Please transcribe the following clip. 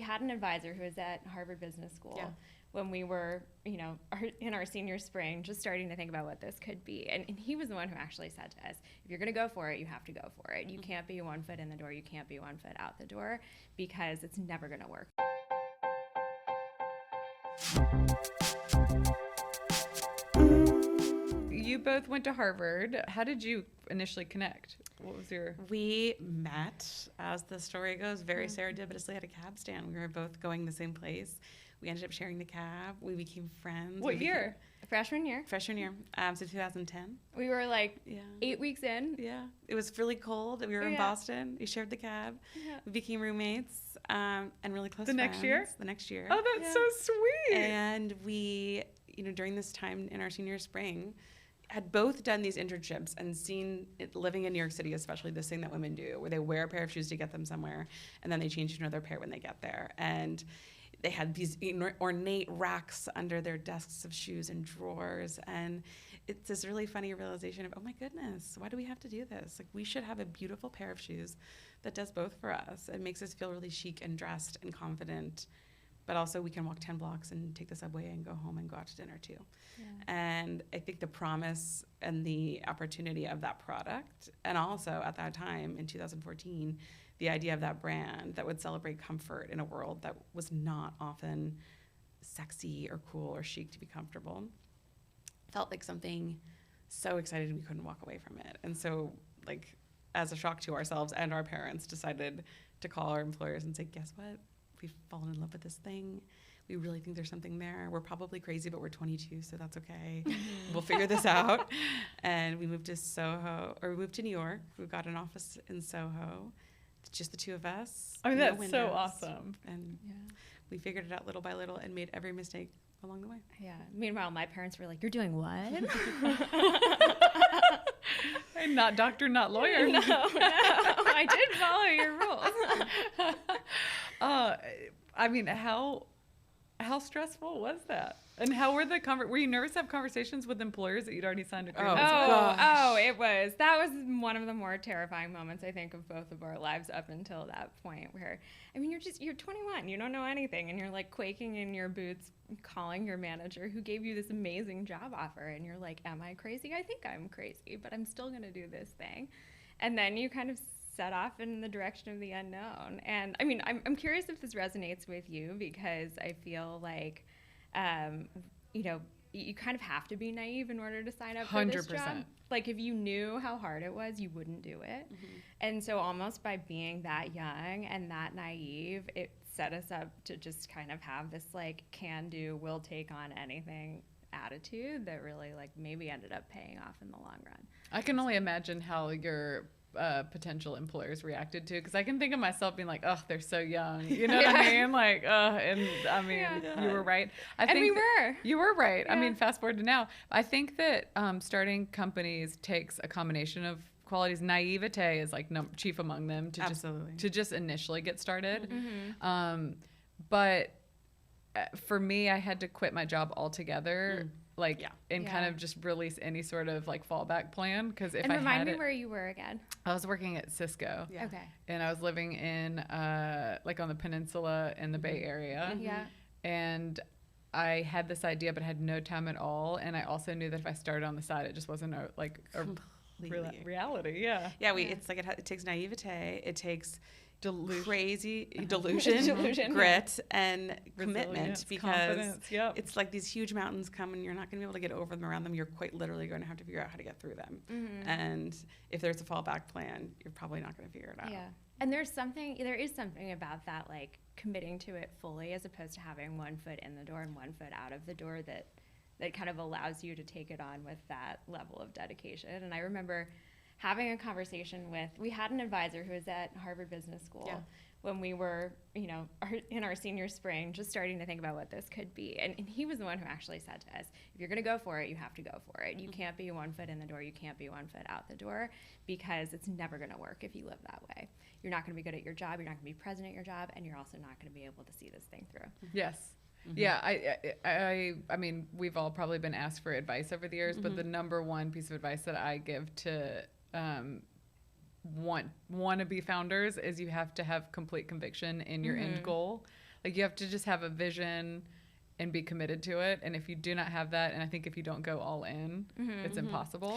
had an advisor who was at Harvard Business School when we were, in our senior spring, just starting to think about what this could be. And he was the one who actually said to us, if you're going to go for it, you have to go for it. You can't be 1 foot in the door. You can't be 1 foot out the door, because it's never going to work. You both went to Harvard. How did you initially connect? What was your... We met, as the story goes, very serendipitously at a cab stand. We were both going the same place. We ended up sharing the cab. We became friends. What year? Freshman year. Freshman year, so 2010. We were like 8 weeks in. Yeah. It was really cold. We were in Boston. We shared the cab. Yeah. We became roommates and really close friends. Next year? The next year. Oh, that's so sweet. And we, during this time in our senior spring, had both done these internships and seen it living in New York City, especially this thing that women do, where they wear a pair of shoes to get them somewhere, and then they change to another pair when they get there. And they had these ornate racks under their desks of shoes and drawers. And it's this really funny realization of, oh my goodness, why do we have to do this? Like, we should have a beautiful pair of shoes that does both for us. It makes us feel really chic and dressed and confident, but also we can walk 10 blocks and take the subway and go home and go out to dinner too. Yeah. And I think the promise and the opportunity of that product, and also at that time in 2014, the idea of that brand that would celebrate comfort in a world that was not often sexy or cool or chic to be comfortable, felt like something so excited we couldn't walk away from it. And so, like, as a shock to ourselves and our parents, decided to call our employers and say, guess what? We've fallen in love with this thing. We really think there's something there. We're probably crazy, but we're 22, so that's okay. We'll figure this out. And we moved to New York. We got an office in Soho. It's just the two of us. Oh, that's so awesome. And we figured it out little by little and made every mistake along the way. Yeah. Meanwhile, my parents were like, you're doing what? I'm not doctor, not lawyer. No, I did follow your rules. I mean, how stressful was that? And how were were you nervous to have conversations with employers that you'd already signed agreements with? That was one of the more terrifying moments, I think, of both of our lives up until that point, where, I mean, you're 21, you don't know anything, and you're like quaking in your boots, calling your manager who gave you this amazing job offer, and you're like, am I crazy? I think I'm crazy, but I'm still going to do this thing. And then you kind of set off in the direction of the unknown. And I mean, I'm curious if this resonates with you, because I feel like, you kind of have to be naive in order to sign up for this 100%. job. Like, if you knew how hard it was, you wouldn't do it. Mm-hmm. And so almost by being that young and that naive, it set us up to just kind of have this like can do, will take on anything attitude that really like maybe ended up paying off in the long run. I can only imagine how your potential employers reacted to, because I can think of myself being like, oh, they're so young, you know what I mean? Like, and I mean, you were right. You were right. Yeah. I mean, fast forward to now, I think that starting companies takes a combination of qualities. Naivete is like chief among them to just initially get started. Mm-hmm. But for me, I had to quit my job altogether. Kind of just release any sort of like fallback plan, because if I had remind me where you were again. I was working at Cisco. Yeah. Okay. And I was living in on the peninsula in the Bay Area. Mm-hmm. Yeah. And I had this idea, but had no time at all. And I also knew that if I started on the side, it just wasn't a reality. Yeah. Yeah. It's like it takes naivete. It takes delusion, grit, and commitment, because it's like these huge mountains come and you're not going to be able to get over them around them. You're quite literally going to have to figure out how to get through them. Mm-hmm. And if there's a fallback plan, you're probably not going to figure it out. Yeah. And there is something about that, like committing to it fully, as opposed to having 1 foot in the door and 1 foot out of the door, that kind of allows you to take it on with that level of dedication. And I remember having a conversation we had an advisor who was at Harvard Business School when we were, in our senior spring, just starting to think about what this could be. And he was the one who actually said to us, if you're going to go for it, you have to go for it. You can't be 1 foot in the door. You can't be 1 foot out the door, because it's never going to work if you live that way. You're not going to be good at your job. You're not going to be present at your job. And you're also not going to be able to see this thing through. Yes. Mm-hmm. Yeah, I mean, we've all probably been asked for advice over the years, but the number one piece of advice that I give to wannabe founders is you have to have complete conviction in your end goal. Like you have to just have a vision and be committed to it. And if you do not have that, and I think if you don't go all in, it's impossible.